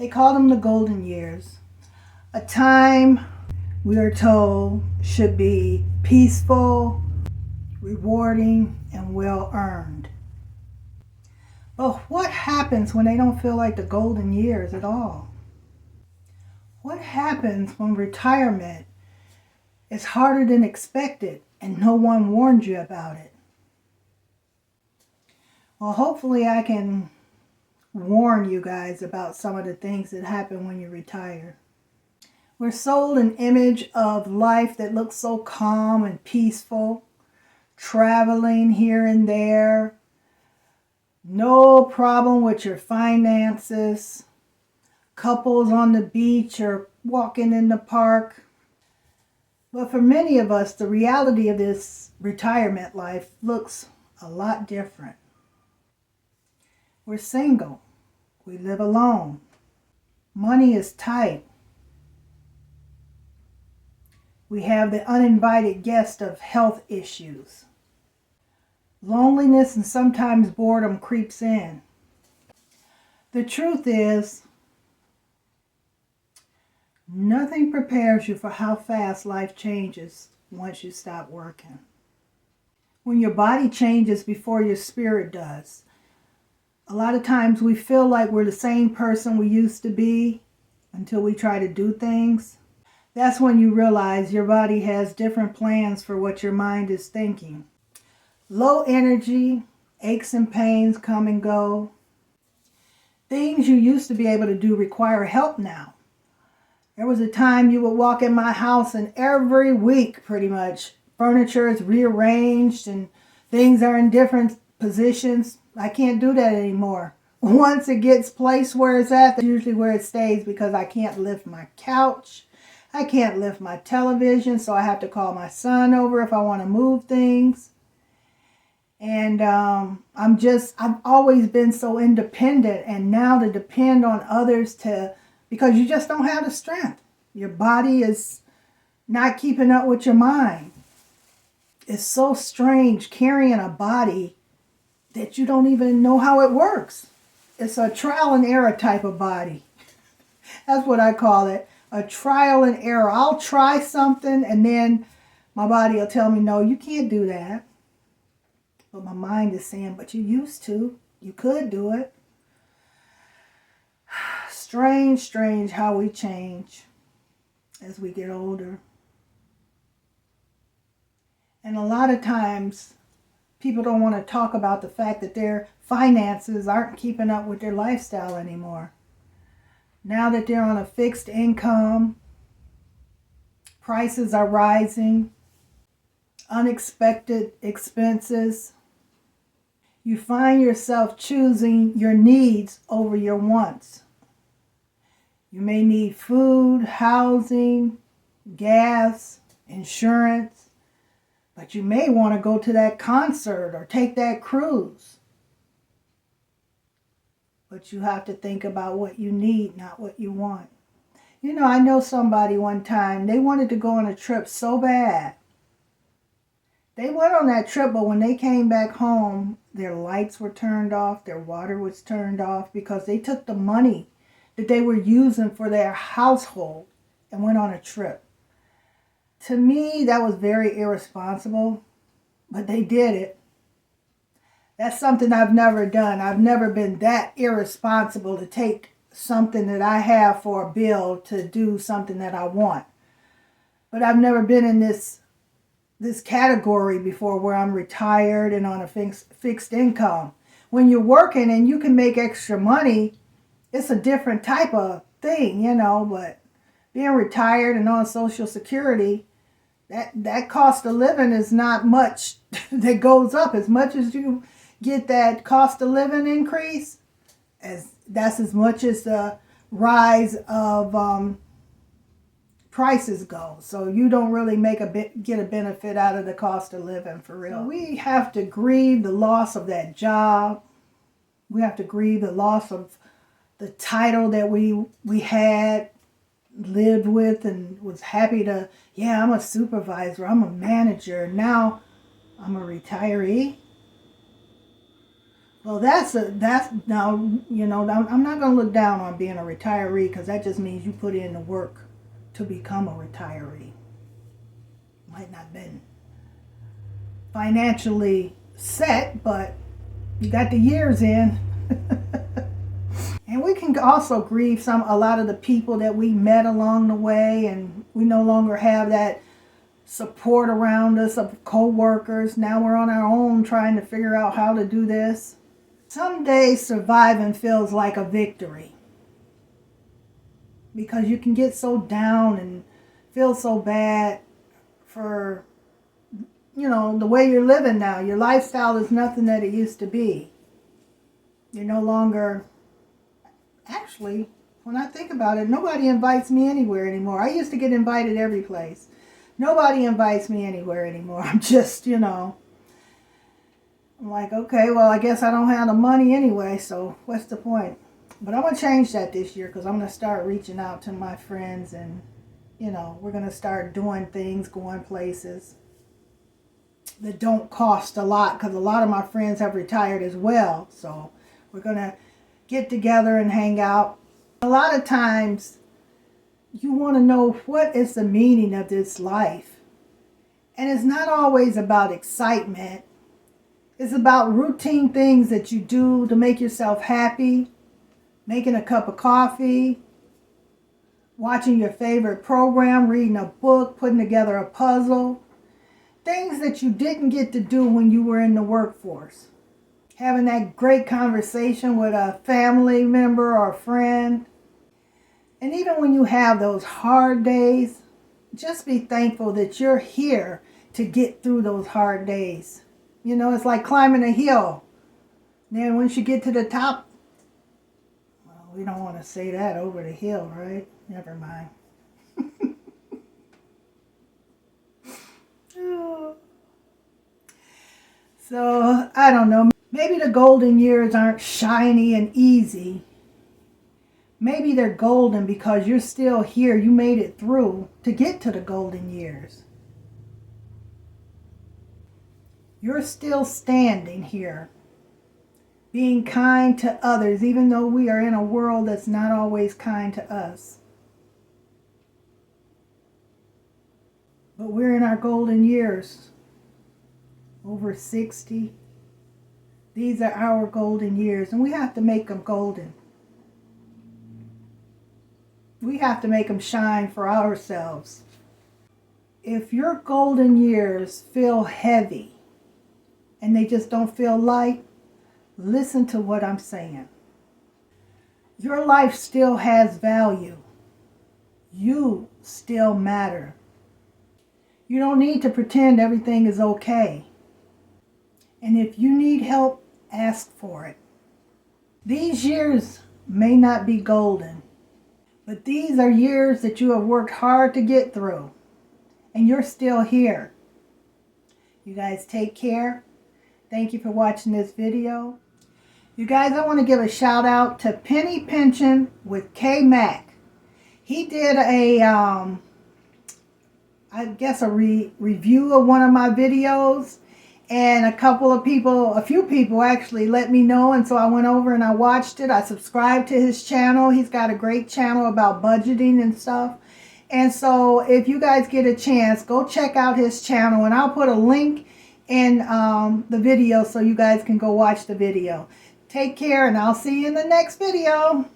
They call them the golden years. A time, we are told, should be peaceful, rewarding, and well earned. But what happens when they don't feel like the golden years at all? What happens when retirement is harder than expected and no one warned you about it? Well, hopefully I can warn you guys about some of the things that happen when you retire. We're sold an image of life that looks so calm and peaceful, traveling here and there, no problem with your finances, couples on the beach or walking in the park. But for many of us, the reality of this retirement life looks a lot different. We're single. We live alone. Money is tight. We have the uninvited guest of health issues. Loneliness and sometimes boredom creeps in. The truth is, nothing prepares you for how fast life changes once you stop working. When your body changes before your spirit does. A lot of times we feel like we're the same person we used to be until we try to do things. That's when you realize your body has different plans for what your mind is thinking. Low energy, aches and pains come and go. Things you used to be able to do require help now. There was a time you would walk in my house and every week pretty much furniture is rearranged and things are in different positions. I can't do that anymore. Once it gets placed where it's at, that's usually where it stays because I can't lift my couch. I can't lift my television, so I have to call my son over if I want to move things. And I've always been so independent, and now to depend on others because you just don't have the strength. Your body is not keeping up with your mind. It's so strange carrying a body that you don't even know how it works. It's a trial and error type of body. That's what I call it, a trial and error. I'll try something and then my body will tell me, no, you can't do that. But my mind is saying, but you used to. You could do it. Strange how we change as we get older. And a lot of times, people don't want to talk about the fact that their finances aren't keeping up with their lifestyle anymore. Now that they're on a fixed income, prices are rising, unexpected expenses. You find yourself choosing your needs over your wants. You may need food, housing, gas, insurance, but you may want to go to that concert or take that cruise. But you have to think about what you need, not what you want. You know, I know somebody one time, they wanted to go on a trip so bad. They went on that trip, but when they came back home, their lights were turned off, their water was turned off because they took the money that they were using for their household and went on a trip. To me, that was very irresponsible, but they did it. That's something I've never done. I've never been that irresponsible to take something that I have for a bill to do something that I want. But I've never been in this category before where I'm retired and on a fixed income. When you're working and you can make extra money, it's a different type of thing, but being retired and on Social Security, that cost of living is not much that goes up. As much as you get that cost of living increase, that's as much as the rise of prices go. So you don't really get a benefit out of the cost of living for real. So we have to grieve the loss of that job. We have to grieve the loss of the title that we had, lived with, and was happy to, I'm a supervisor, I'm a manager, now I'm a retiree. Well, that's now, you know, I'm not going to look down on being a retiree, because that just means you put in the work to become a retiree. Might not have been financially set, but you got the years in. And we can also grieve a lot of the people that we met along the way, and we no longer have that support around us of co-workers. Now we're on our own trying to figure out how to do this. Some days surviving feels like a victory, because you can get so down and feel so bad for, you know, the way you're living now. Your lifestyle is nothing that it used to be. You're no longer, actually, when I think about it, nobody invites me anywhere anymore. I used to get invited every place. Nobody invites me anywhere anymore. I'm just, you know, I'm like, okay, well, I guess I don't have the money anyway, so what's the point? But I'm going to change that this year, because I'm going to start reaching out to my friends, and, you know, we're going to start doing things, going places that don't cost a lot, because a lot of my friends have retired as well. So we're going to get together and hang out. A lot of times you want to know, what is the meaning of this life? And it's not always about excitement. It's about routine things that you do to make yourself happy. Making a cup of coffee, watching your favorite program, reading a book, putting together a puzzle. Things that you didn't get to do when you were in the workforce. Having that great conversation with a family member or a friend. And even when you have those hard days, just be thankful that you're here to get through those hard days. You know, it's like climbing a hill. Then once you get to the top, well, we don't want to say that, over the hill, right? Never mind. So, I don't know. Maybe the golden years aren't shiny and easy. Maybe they're golden because you're still here. You made it through to get to the golden years. You're still standing here, being kind to others, even though we are in a world that's not always kind to us. But we're in our golden years, over 60. These are our golden years, and we have to make them golden. We have to make them shine for ourselves. If your golden years feel heavy and they just don't feel light, listen to what I'm saying. Your life still has value. You still matter. You don't need to pretend everything is okay. And if you need help, ask for it. These years may not be golden, but these are years that you have worked hard to get through, and you're still here. You guys take care. Thank you for watching this video. You guys, I want to give a shout out to Penny Pension with K Mac. He did a review of one of my videos, and a few people actually let me know, and so I went over and I watched it. I subscribed to his channel. He's got a great channel about budgeting and stuff. And so if you guys get a chance, go check out his channel, and I'll put a link in the video so you guys can go watch the video. Take care, and I'll see you in the next video.